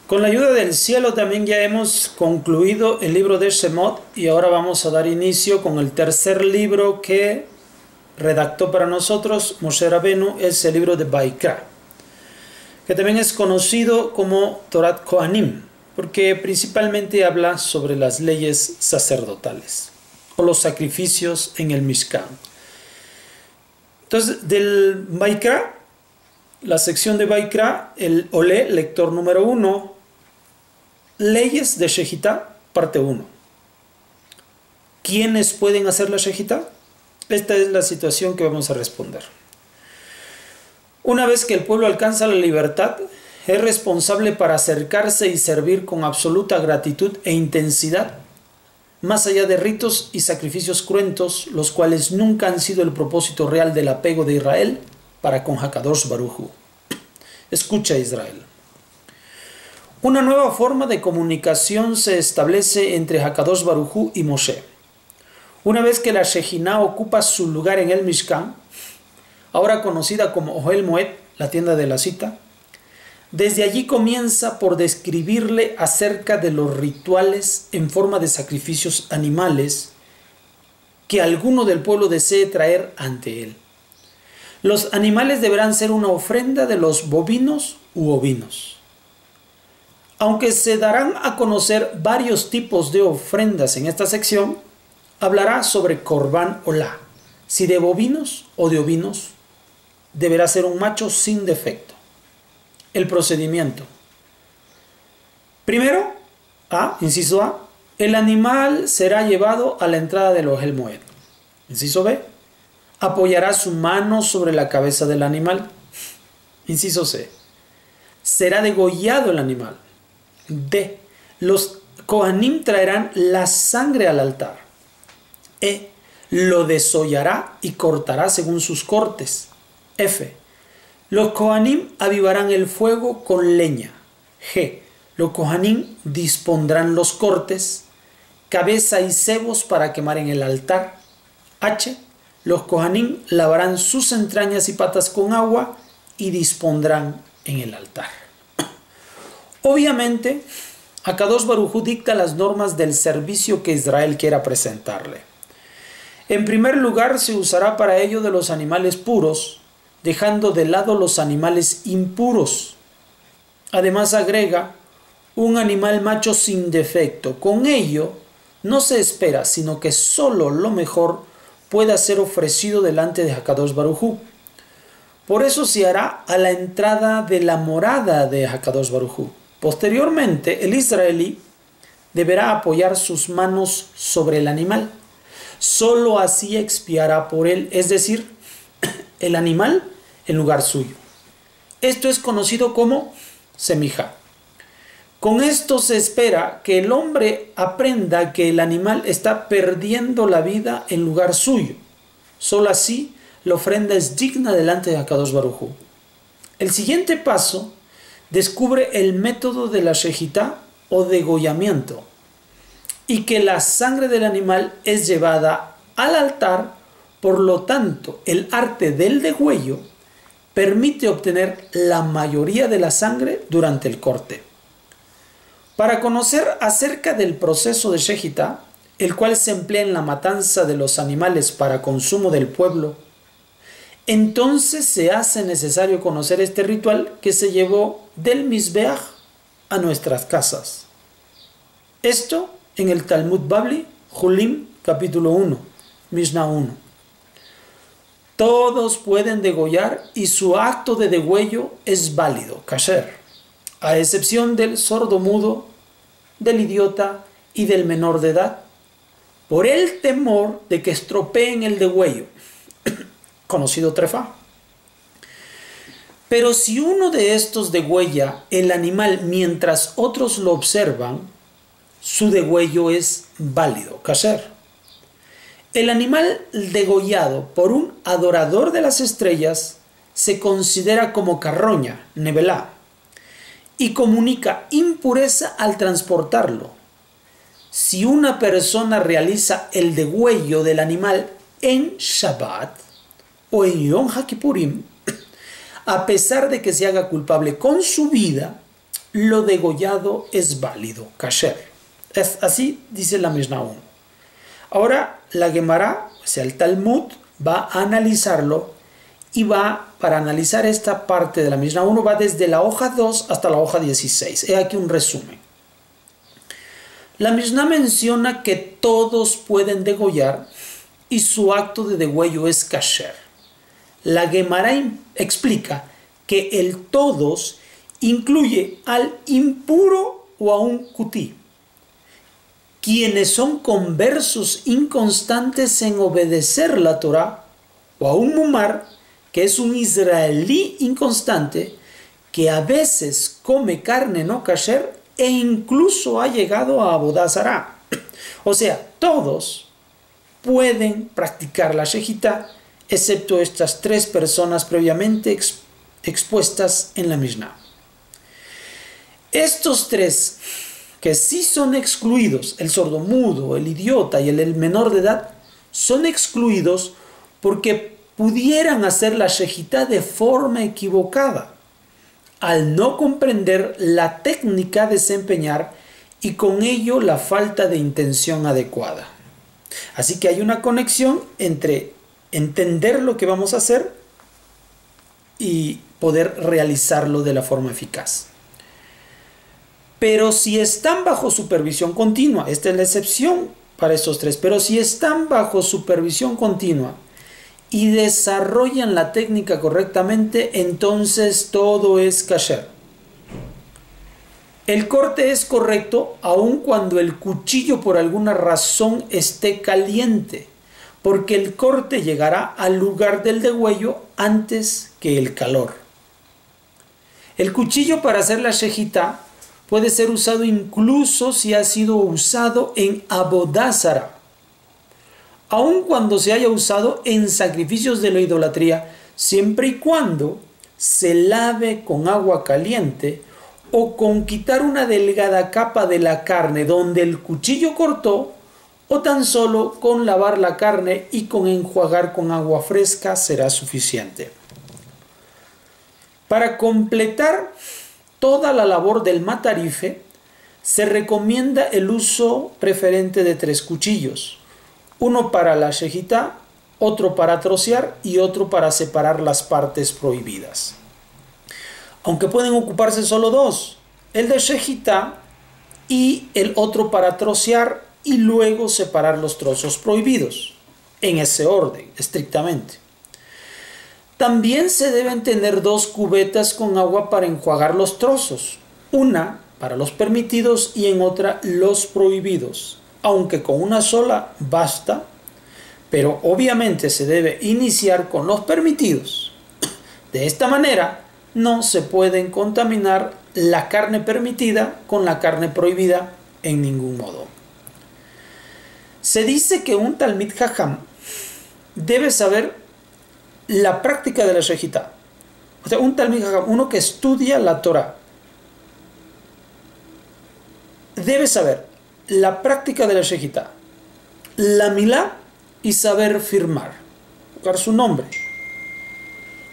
Con la ayuda del cielo también ya hemos concluido el libro de Shemot y ahora vamos a dar inicio con el tercer libro que redactó para nosotros Moshe Rabenu, es el libro de Vaikra, que también es conocido como Torat Kohanim, porque principalmente habla sobre las leyes sacerdotales o los sacrificios en el Mishkan. Entonces, del Vaikra, la sección de Vaikra, el Olé, lector número 1, leyes de Shejitá, parte 1. ¿Quiénes pueden hacer la Shejitá? Esta es la situación que vamos a responder. Una vez que el pueblo alcanza la libertad, es responsable para acercarse y servir con absoluta gratitud e intensidad, más allá de ritos y sacrificios cruentos, los cuales nunca han sido el propósito real del apego de Israel para con Hakadosh Baruj Hu. Escucha, Israel. Una nueva forma de comunicación se establece entre Hakadosh Baruj Hu y Moshe. Una vez que la Shejinah ocupa su lugar en el Mishkan, ahora conocida como Ohel Moed, la tienda de la cita, desde allí comienza por describirle acerca de los rituales en forma de sacrificios animales que alguno del pueblo desee traer ante él. Los animales deberán ser una ofrenda de los bovinos u ovinos. Aunque se darán a conocer varios tipos de ofrendas en esta sección, hablará sobre Korban Olá, si de bovinos o de ovinos, deberá ser un macho sin defecto. El procedimiento. Primero, inciso A, el animal será llevado a la entrada del Ohel Moed. Inciso B, apoyará su mano sobre la cabeza del animal. Inciso C, será degollado el animal. D, los Kohanim traerán la sangre al altar. E, lo desollará y cortará según sus cortes. F, los Kohanim avivarán el fuego con leña. G, los Kohanim dispondrán los cortes, cabeza y cebos para quemar en el altar. H, los Kohanim lavarán sus entrañas y patas con agua y dispondrán en el altar. Obviamente, Hakadosh Baruj Hu dicta las normas del servicio que Israel quiera presentarle. En primer lugar, se usará para ello de los animales puros, dejando de lado los animales impuros. Además, agrega un animal macho sin defecto. Con ello, no se espera, sino que solo lo mejor pueda ser ofrecido delante de Hakadosh Baruj Hu. Por eso se hará a la entrada de la morada de Hakadosh Baruj Hu. Posteriormente, el israelí deberá apoyar sus manos sobre el animal. Solo así expiará por él, es decir, el animal en lugar suyo. Esto es conocido como semijá. Con esto se espera que el hombre aprenda que el animal está perdiendo la vida en lugar suyo. Solo así la ofrenda es digna delante de Hakadosh Baruj Hu. El siguiente paso descubre el método de la shejitá o degollamiento y que la sangre del animal es llevada al altar. Por lo tanto, el arte del degüello permite obtener la mayoría de la sangre durante el corte. Para conocer acerca del proceso de shejitá, el cual se emplea en la matanza de los animales para consumo del pueblo, entonces se hace necesario conocer este ritual que se llevó del Mizbeach a nuestras casas. Esto en el Talmud Babli, Julim, capítulo 1, Mishnah 1. Todos pueden degollar y su acto de degüello es válido, kasher, a excepción del sordomudo, del idiota y del menor de edad, por el temor de que estropeen el degüello, conocido trefá. Pero si uno de estos degüella el animal mientras otros lo observan, su degüello es válido, kasher. El animal degollado por un adorador de las estrellas se considera como carroña, nevelá, y comunica impureza al transportarlo. Si una persona realiza el degüello del animal en Shabbat o en Yom HaKippurim, a pesar de que se haga culpable con su vida, lo degollado es válido, kasher. Así dice la Mishnah 1. Ahora la Gemara, o sea, el Talmud, va a analizarlo y para analizar esta parte de la Mishnah 1, va desde la hoja 2 hasta la hoja 16. He aquí un resumen. La Mishnah menciona que todos pueden degollar y su acto de degüello es kasher. La Gemara explica que el todos incluye al impuro o a un kutí, quienes son conversos inconstantes en obedecer la Torá, o a un mumar, que es un israelí inconstante que a veces come carne no kasher e incluso ha llegado a Abodá Zará. O sea, todos pueden practicar la shejitá, excepto estas tres personas previamente expuestas en la Mishnah. Estos tres que sí son excluidos, el sordomudo, el idiota y el menor de edad, son excluidos porque pudieran hacer la shejitá de forma equivocada, al no comprender la técnica a desempeñar y con ello la falta de intención adecuada. Así que hay una conexión entre entender lo que vamos a hacer y poder realizarlo de la forma eficaz. Pero si están bajo supervisión continua, esta es la excepción para estos tres, pero si están bajo supervisión continua y desarrollan la técnica correctamente, entonces todo es kasher. El corte es correcto aun cuando el cuchillo por alguna razón esté caliente, porque el corte llegará al lugar del degüello antes que el calor. El cuchillo para hacer la shejitá puede ser usado incluso si ha sido usado en Abodá Zará, aun cuando se haya usado en sacrificios de la idolatría, siempre y cuando se lave con agua caliente o con quitar una delgada capa de la carne donde el cuchillo cortó, o tan solo con lavar la carne y con enjuagar con agua fresca será suficiente. Para completar toda la labor del matarife, se recomienda el uso preferente de 3 cuchillos. Uno para la shejitá, otro para trocear y otro para separar las partes prohibidas. Aunque pueden ocuparse solo 2, el de shejitá y el otro para trocear y luego separar los trozos prohibidos, en ese orden, estrictamente. También se deben tener 2 cubetas con agua para enjuagar los trozos, una para los permitidos y en otra los prohibidos, aunque con una sola basta, pero obviamente se debe iniciar con los permitidos. De esta manera no se pueden contaminar la carne permitida con la carne prohibida en ningún modo. Se dice que un Talmid Jajam debe saber la práctica de la shejitá. O sea, un Talmid Jajam, uno que estudia la Torah, debe saber la práctica de la shejitá, la milá y saber firmar, buscar su nombre.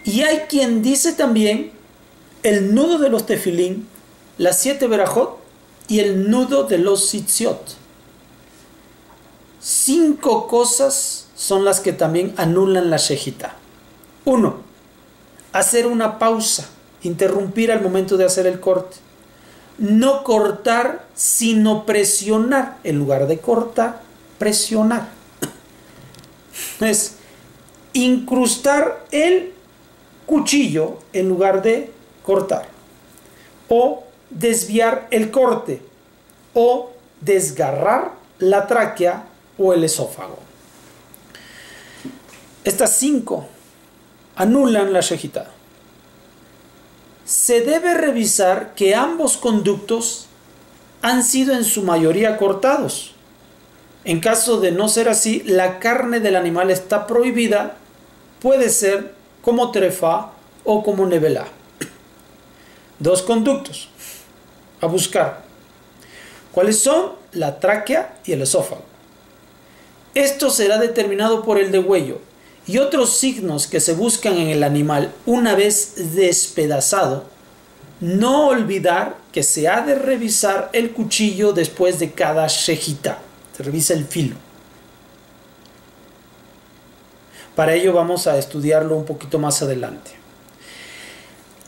Y hay quien dice también el nudo de los tefilín, las 7 berajot y el nudo de los tzitziot. 5 cosas son las que también anulan la shejitá. 1. Hacer una pausa, interrumpir al momento de hacer el corte. No cortar, sino presionar. En lugar de cortar, presionar. Es incrustar el cuchillo en lugar de cortar. O desviar el corte. O desgarrar la tráquea o el esófago. Estas 5 anulan la shejitá. Se debe revisar que ambos conductos han sido en su mayoría cortados. En caso de no ser así, la carne del animal está prohibida, puede ser como trefá o como nevelá. 2 conductos a buscar. ¿Cuáles son? La tráquea y el esófago. Esto será determinado por el degüello y otros signos que se buscan en el animal una vez despedazado No olvidar que se ha de revisar el cuchillo después de cada shejitá. Se revisa el filo. Para ello vamos a estudiarlo un poquito más adelante.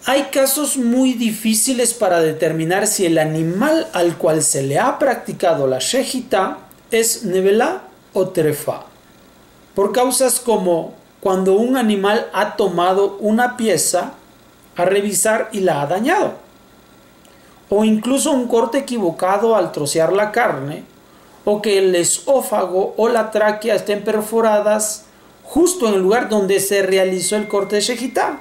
Hay casos muy difíciles para determinar si el animal al cual se le ha practicado la shejitá es nevelá o trefá. Por causas como cuando un animal ha tomado una pieza a revisar y la ha dañado. O incluso un corte equivocado al trocear la carne, o que el esófago o la tráquea estén perforadas justo en el lugar donde se realizó el corte de shejitá.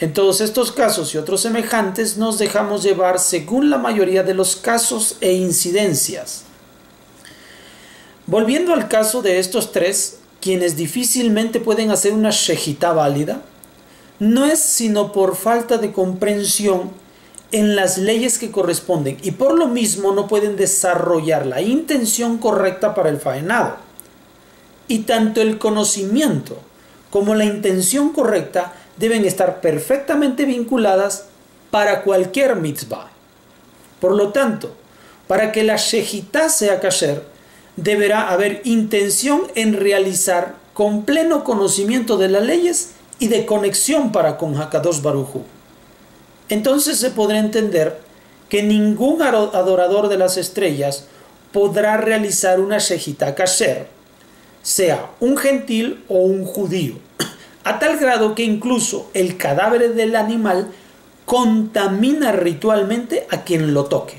En todos estos casos y otros semejantes nos dejamos llevar según la mayoría de los casos e incidencias. Volviendo al caso de estos tres, quienes difícilmente pueden hacer una shejitá válida, no es sino por falta de comprensión en las leyes que corresponden y por lo mismo no pueden desarrollar la intención correcta para el faenado. Y tanto el conocimiento como la intención correcta deben estar perfectamente vinculadas para cualquier mitzvah. Por lo tanto, para que la shejitá sea kasher, deberá haber intención en realizar con pleno conocimiento de las leyes y de conexión para con Hakadosh Baruj Hu. Entonces se podrá entender que ningún adorador de las estrellas podrá realizar una shejitá kasher, sea un gentil o un judío, a tal grado que incluso el cadáver del animal contamina ritualmente a quien lo toque.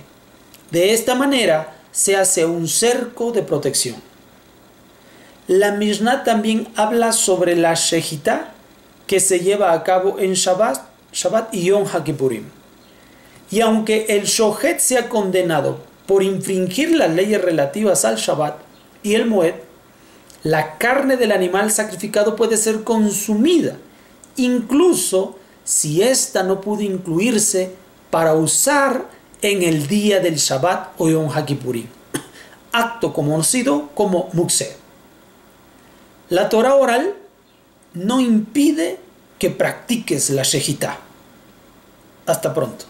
De esta manera se hace un cerco de protección. La Mishnah también habla sobre la shejitá que se lleva a cabo en Shabbat y Yom HaKippurim. Y aunque el shohet sea condenado por infringir las leyes relativas al Shabbat y el Moed, la carne del animal sacrificado puede ser consumida, incluso si ésta no pudo incluirse para usar en el día del Shabbat o Yom HaKippurim, acto conocido como mukseh. La Torah oral no impide que practiques la shejitá. Hasta pronto.